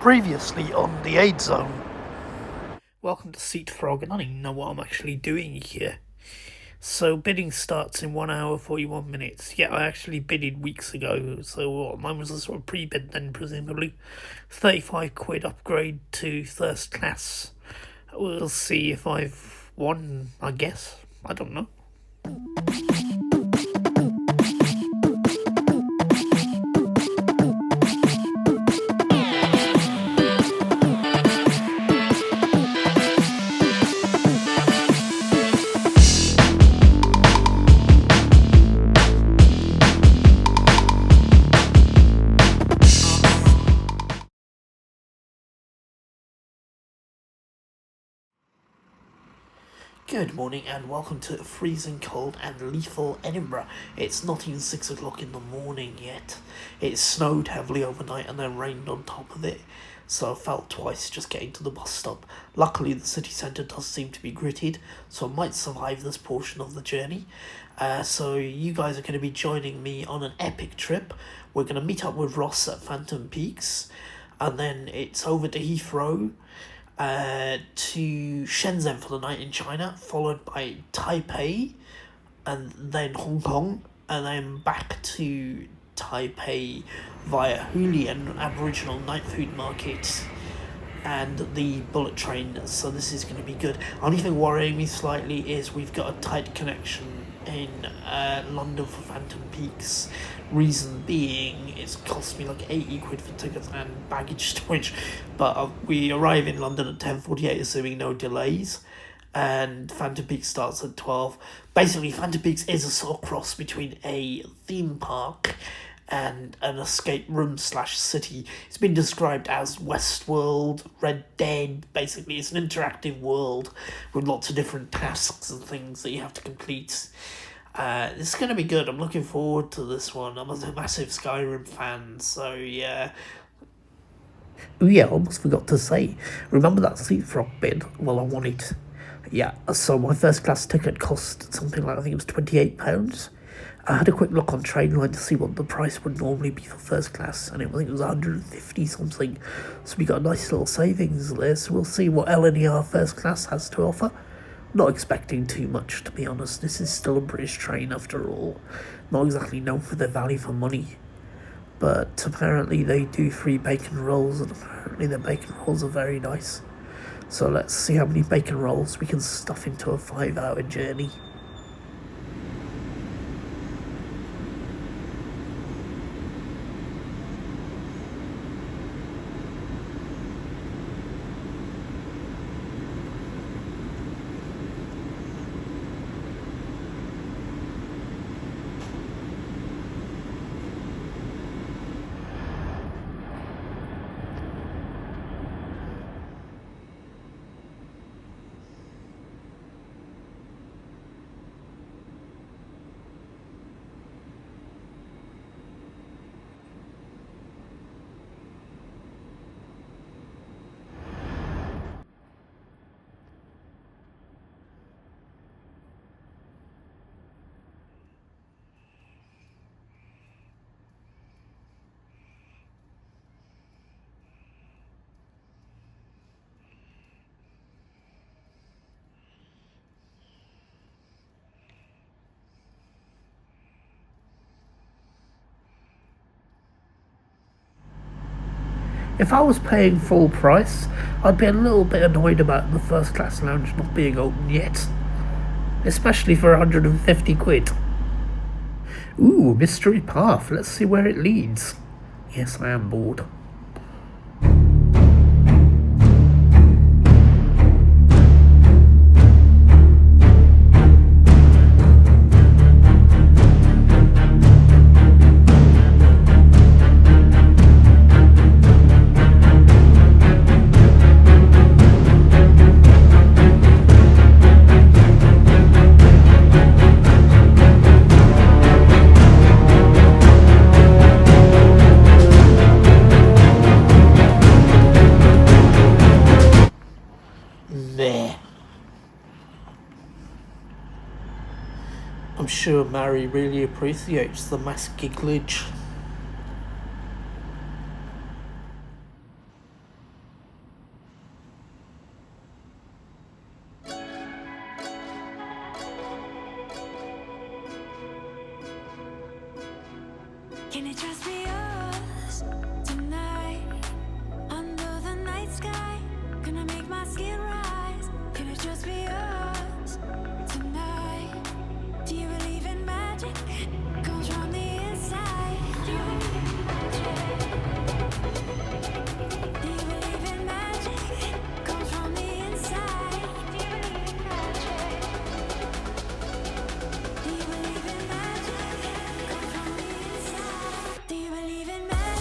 Previously on the Aid Zone. Welcome to Seat Frog, and I don't even know what I'm actually doing here. So bidding starts in 1 hour 41 minutes. Yeah, I actually bidded weeks ago, so mine was a sort of pre-bid then, presumably. 35 quid upgrade to first class. We'll see if I've won, I guess. I don't know. Good morning and welcome to freezing cold and lethal Edinburgh. It's not even 6 o'clock in the morning yet. It snowed heavily overnight and then rained on top of it, so I felt twice just getting to the bus stop. Luckily the city centre does seem to be gritted, so I might survive this portion of the journey. So you guys are going to be joining me on an epic trip. We're going to meet up with Ross at Phantom Peaks, and then it's over to Heathrow, to Shenzhen for the night in China, followed by Taipei, and then Hong Kong, and then back to Taipei via Hulian Aboriginal Night Food Market and the bullet train. So this is going to be good. Only thing worrying me slightly is we've got a tight connection in London for Phantom Peaks. Reason being, it's cost me like 80 quid for tickets and baggage storage, but we arrive in London at 10:48, assuming no delays, and Phantom Peaks starts at 12. Basically, Phantom Peaks is a sort of cross between a theme park and an escape room / city. It's been described as Westworld, Red Dead. Basically, it's an interactive world with lots of different tasks and things that you have to complete. It's going to be good. I'm looking forward to this one. I'm a massive Skyrim fan, so yeah. Oh yeah, I almost forgot to say. Remember that Seat Frog bid? Well, I won it. Yeah, so my first class ticket cost something like, I think it was £28. I had a quick look on Trainline to see what the price would normally be for first class, and I think it was 150 something. So we got a nice little savings there, so we'll see what LNER first class has to offer. Not expecting too much, to be honest. This is still a British train after all. Not exactly known for their value for money. But apparently they do free bacon rolls, and apparently their bacon rolls are very nice. So let's see how many bacon rolls we can stuff into a 5-hour journey. If I was paying full price, I'd be a little bit annoyed about the first class lounge not being open yet. Especially for 150 quid. Ooh, mystery path. Let's see where it leads. Yes, I am bored. I'm sure Mary really appreciates the mass gigglage. Can it just be us tonight? Under the night sky, gonna make my skin rise. Can it just be us tonight? Do you believe in magic? Comes from the inside. Do you believe in magic? Do you believe in magic? Comes from the inside. Do you believe in magic? Do you believe in magic? Comes from the inside. Do you believe in magic? Do you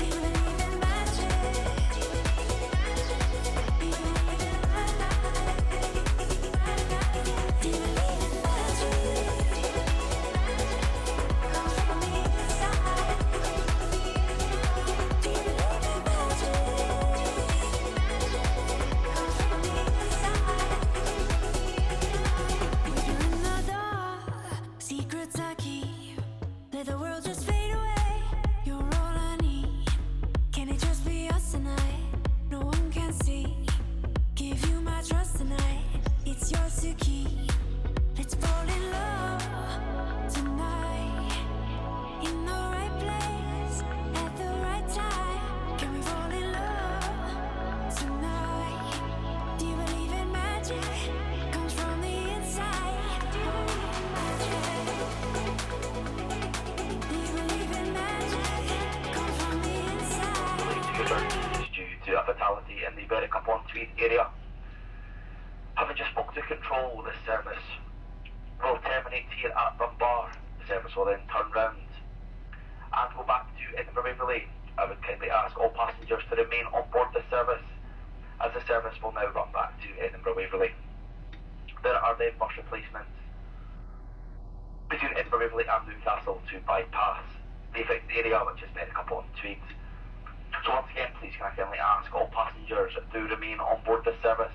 believe in magic? Do you believe in magic? Do you believe in magic? Do you believe in magic? Do you believe in comes from the inside? Do you believe in magic? Comes from the inside. If you're in the dark, secrets I keep. Let the world just fade away. You're all I need. Can it just be us tonight? No one can see. Give you my trust tonight. It's yours to keep. Let's fall in love tonight. In the right place, at the right time. Can we fall in love tonight? Do you believe in magic? Comes from the inside. Do you believe in magic? Do you believe in magic? Comes from the inside. Is due to a fatality in the Berwick-upon-Tweed area. Having just spoke to control, this service will terminate here at Dunbar. The service will then turn round and go back to Edinburgh Waverley. I would kindly ask all passengers to remain on board the service, as the service will now run back to Edinburgh Waverley. There are then bus replacements between Edinburgh Waverley and Newcastle to bypass the affected area, which is Berwick-upon-Tweed. So once again, please can I kindly ask all passengers to remain on board the service,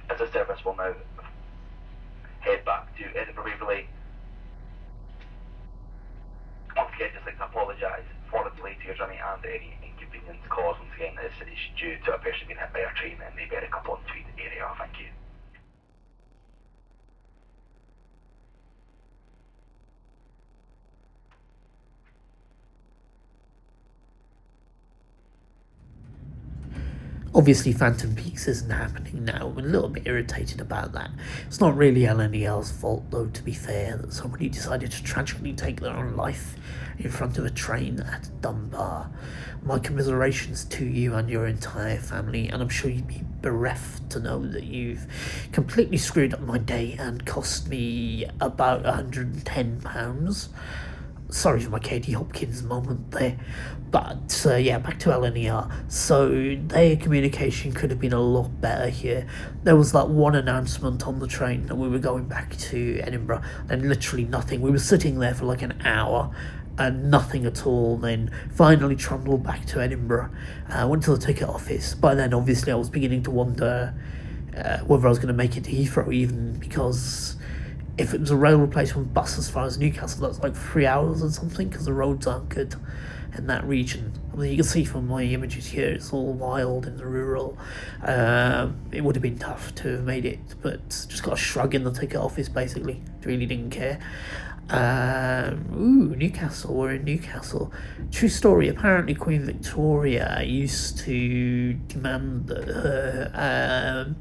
as the service will now head back to Edinburgh Waverley. Once again, just like to apologise for the delay to your journey and any inconvenience caused. Once again, this is due to a person being hit by a train in the Berwick-upon-Tweed area. Thank you. Obviously, Phantom Peaks isn't happening now. I'm a little bit irritated about that. It's not really LNEL's fault, though, to be fair, that somebody decided to tragically take their own life in front of a train at Dunbar. My commiserations to you and your entire family, and I'm sure you'd be bereft to know that you've completely screwed up my day and cost me about £110. Sorry for my Katie Hopkins moment there. But, yeah, back to LNER. So, their communication could have been a lot better here. There was that one announcement on the train that we were going back to Edinburgh, and literally nothing. We were sitting there for like an hour, and nothing at all. Then finally trundled back to Edinburgh. Went to the ticket office. By then, obviously, I was beginning to wonder whether I was going to make it to Heathrow, even because if it was a rail replacement bus as far as Newcastle, that's like 3 hours or something, because the roads aren't good in that region. I mean, you can see from my images here, it's all wild in the rural. It would have been tough to have made it, but just got a shrug in the ticket office, basically. Really didn't care. Newcastle, we're in Newcastle. True story, apparently Queen Victoria used to demand that her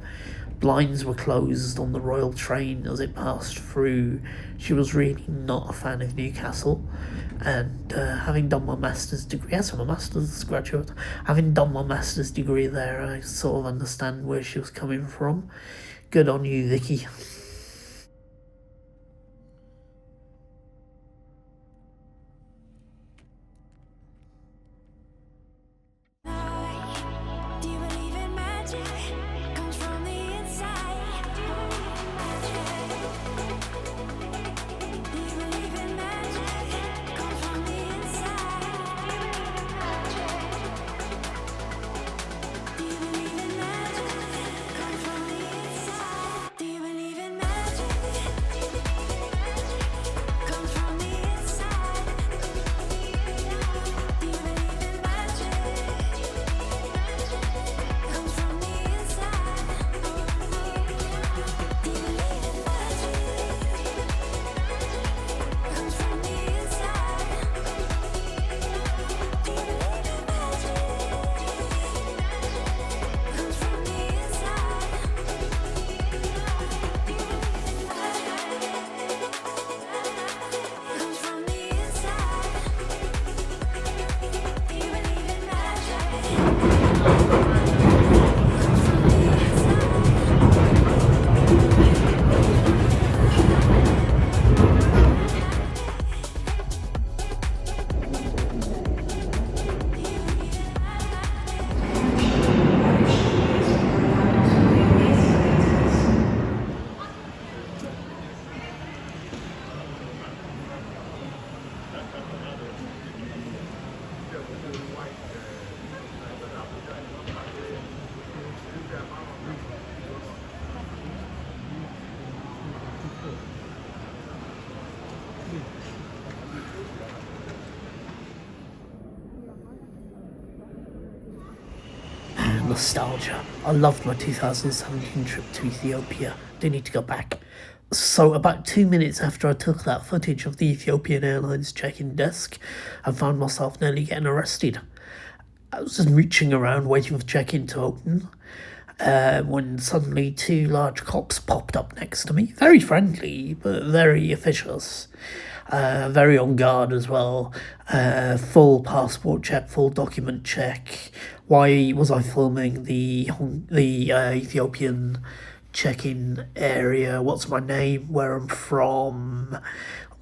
blinds were closed on the royal train as it passed through. She was really not a fan of Newcastle, and having done my master's degree, yes, I'm a master's graduate, having done my master's degree there, I sort of understand where she was coming from. Good on you, Vicky. Do you believe in magic? Comes from the inside. Do you believe in magic? Do you believe in magic? Comes from the inside. Do you believe in magic? Do you believe in magic? Comes from the inside. Do you believe in magic? Nostalgia. I loved my 2017 trip to Ethiopia. Do need to go back. So about 2 minutes after I took that footage of the Ethiopian Airlines check-in desk, I found myself nearly getting arrested. I was just reaching around waiting for check-in to open, when suddenly 2 large cops popped up next to me. Very friendly, but very officious. Very on guard as well. Full passport check, full document check. Why was I filming the Ethiopian check-in area? What's my name? Where I'm from?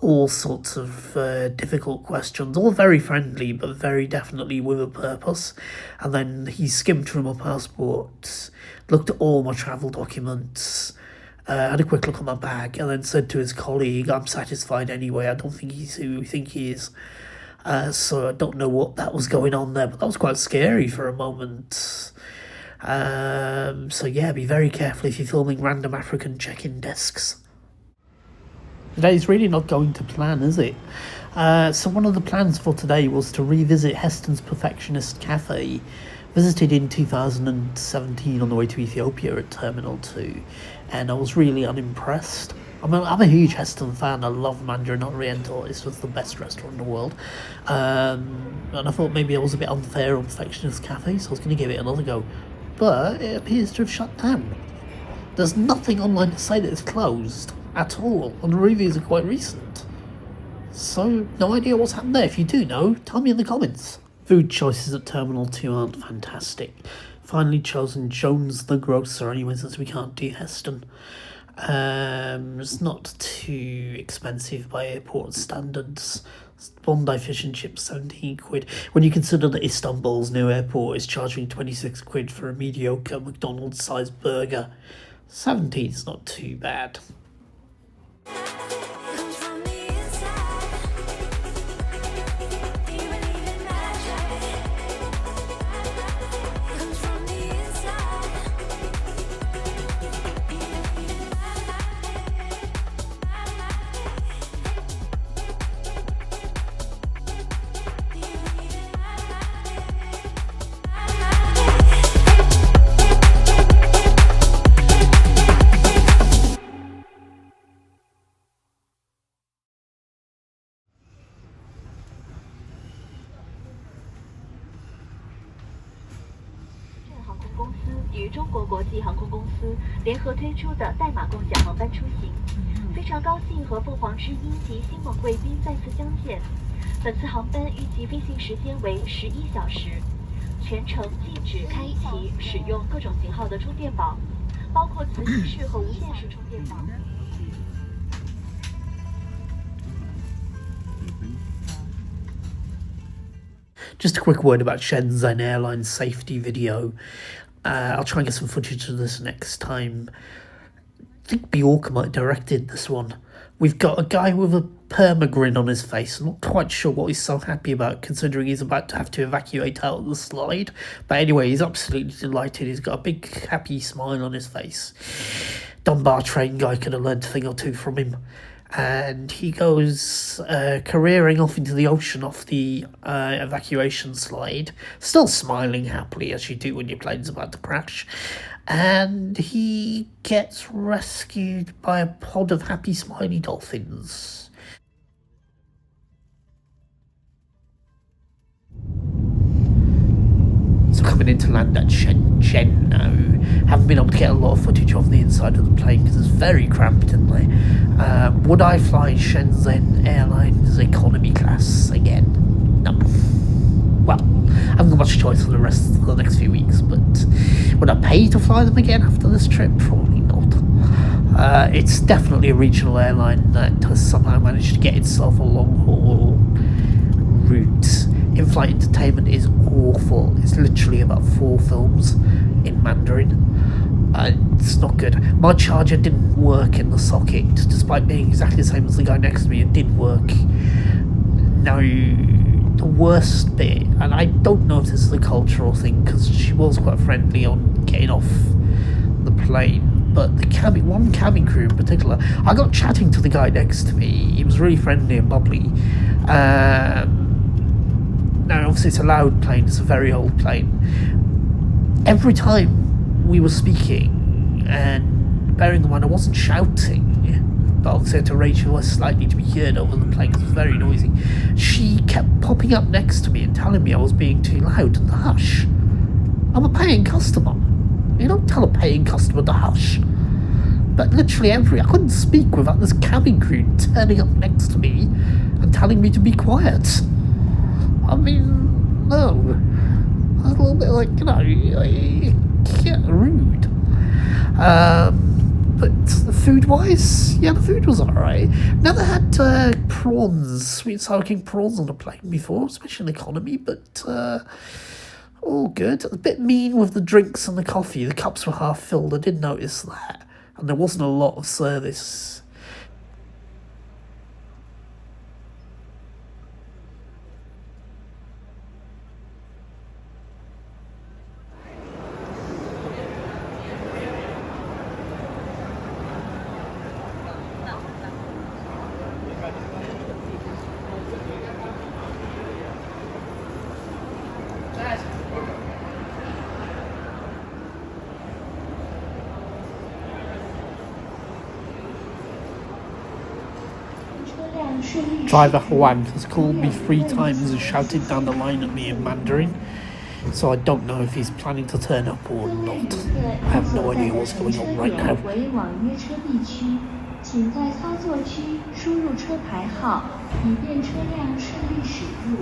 All sorts of difficult questions. All very friendly, but very definitely with a purpose. And then he skimmed through my passport, looked at all my travel documents, had a quick look at my bag, and then said to his colleague, "I'm satisfied anyway, I don't think he's who we think he is." So I don't know what that was going on there, but that was quite scary for a moment. So yeah, be very careful if you're filming random African check-in desks. Today's really not going to plan, is it? So one of the plans for today was to revisit Heston's Perfectionist Cafe, visited in 2017 on the way to Ethiopia at Terminal 2, and I was really unimpressed. I'm a huge Heston fan. I love Mandarin Oriental. It's just the best restaurant in the world. And I thought maybe I was a bit unfair on Perfectionist Cafe, so I was going to give it another go. But it appears to have shut down. There's nothing online to say that it's closed at all, and the reviews are quite recent. So, no idea what's happened there. If you do know, tell me in the comments. Food choices at Terminal 2 aren't fantastic. Finally chosen Jones the Grocer anyway, since we can't do Heston. It's not too expensive by airport standards. Bondi fish and chips, 17 quid. When you consider that Istanbul's new airport is charging 26 quid for a mediocre McDonald's-sized burger, 17's not too bad. Comes from the inside. Do you believe in magic? Comes from the inside. Heathrow 与中国国际航空公司联合推出的代码共享航班出行，非常高兴和凤凰之音及星梦贵宾再次相见。本次航班预计飞行时间为11小时，全程禁止开启使用各种型号的充电宝，包括磁吸式和无线式充电宝。Just a quick word about Shenzhen Airlines safety video. I'll try and get some footage of this next time. I think Bjork might have directed this one. We've got a guy with a perma-grin on his face. I'm not quite sure what he's so happy about, considering he's about to have to evacuate out of the slide. But anyway, he's absolutely delighted. He's got a big, happy smile on his face. Dunbar train guy could have learned a thing or two from him. And he goes careering off into the ocean off the evacuation slide, still smiling happily as you do when your plane's about to crash. And he gets rescued by a pod of happy smiley dolphins. So coming into land at Shenzhen now. Haven't been able to get a lot of footage of the inside of the plane because it's very cramped in there. Would I fly Shenzhen Airlines economy class again? No. Well, I haven't got much choice for the rest of the next few weeks, but would I pay to fly them again after this trip? Probably not. It's definitely a regional airline that has somehow managed to get itself a long-haul route. In-flight entertainment is awful. It's literally about 4 films in Mandarin. It's not good. My charger didn't work in the socket, despite being exactly the same as the guy next to me. It did work. Now, the worst bit, and I don't know if this is a cultural thing, because she was quite friendly on getting off the plane, but one cabin crew in particular, I got chatting to the guy next to me. He was really friendly and bubbly. Now, obviously, it's a loud plane. It's a very old plane. Every time we were speaking, and bearing in mind I wasn't shouting, but obviously I had to raise your voice slightly to be heard over the plane because it was very noisy, she kept popping up next to me and telling me I was being too loud and to hush. I'm a paying customer. You don't tell a paying customer to hush. But literally I couldn't speak without this cabin crew turning up next to me and telling me to be quiet. I mean, no. A little bit like, rude. But food-wise, yeah, the food was alright. Never had prawns, sweet sour king prawns on a plane before, especially in economy, but all good. A bit mean with the drinks and the coffee. The cups were half filled, I did notice that. And there wasn't a lot of service. Driver Juan has called me 3 times and shouted down the line at me in Mandarin, so I don't know if he's planning to turn up or not. I have no idea what's going on right now. 请在操作区输入车牌号，以便车辆顺利驶入。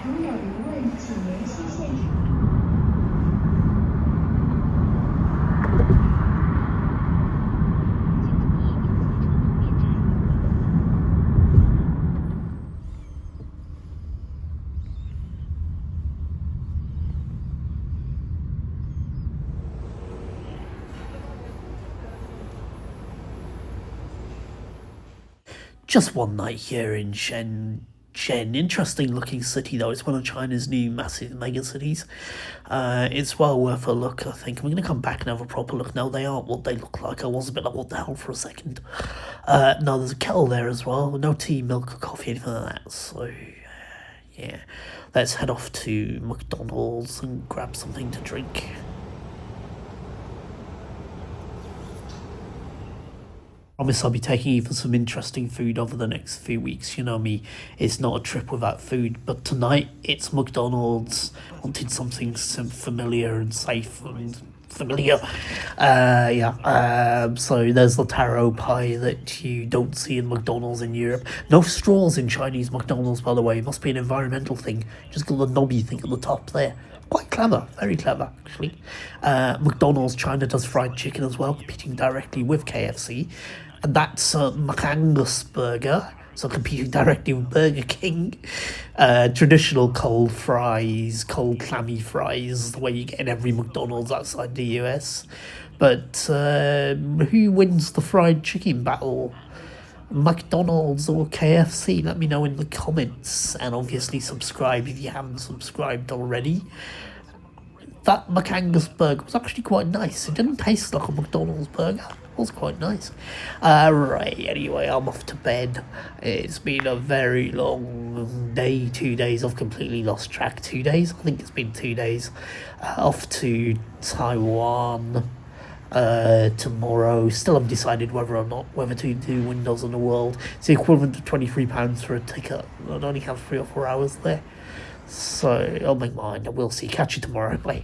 如有疑问，请联系现场。Just one night here in Shenzhen. Interesting looking city though. It's one of China's new massive mega cities. It's well worth a look, I think. I'm going to come back and have a proper look. No, they aren't what they look like. I was a bit like, what the hell, for a second. No, there's a kettle there as well. No tea, milk or coffee, anything like that. So, yeah. Let's head off to McDonald's and grab something to drink. Promise I'll be taking you for some interesting food over the next few weeks. You know me, it's not a trip without food, but tonight it's McDonald's. Wanted something familiar and safe and familiar. So there's the taro pie that you don't see in McDonald's in Europe. No straws in Chinese McDonald's, by the way. It must be an environmental thing. Just got the knobby thing at the top there. Quite clever, very clever, actually. McDonald's China does fried chicken as well, competing directly with KFC. And that's McAngus burger, so competing directly with Burger King. Traditional cold fries, cold clammy fries, the way you get in every McDonald's outside the US. But who wins the fried chicken battle? McDonald's or KFC? Let me know in the comments, and obviously subscribe if you haven't subscribed already. That McAngus burger was actually quite nice. It didn't taste like a McDonald's burger. It was quite nice. Right, anyway, I'm off to bed. It's been a very long day, 2 days. I've completely lost track. 2 days? I think it's been 2 days. Off to Taiwan tomorrow. Still haven't decided whether to do Windows on the World. It's the equivalent of £23 for a ticket. I'd only have 3 or 4 hours there. So I'll make mine. We'll see. Catch you tomorrow. Bye.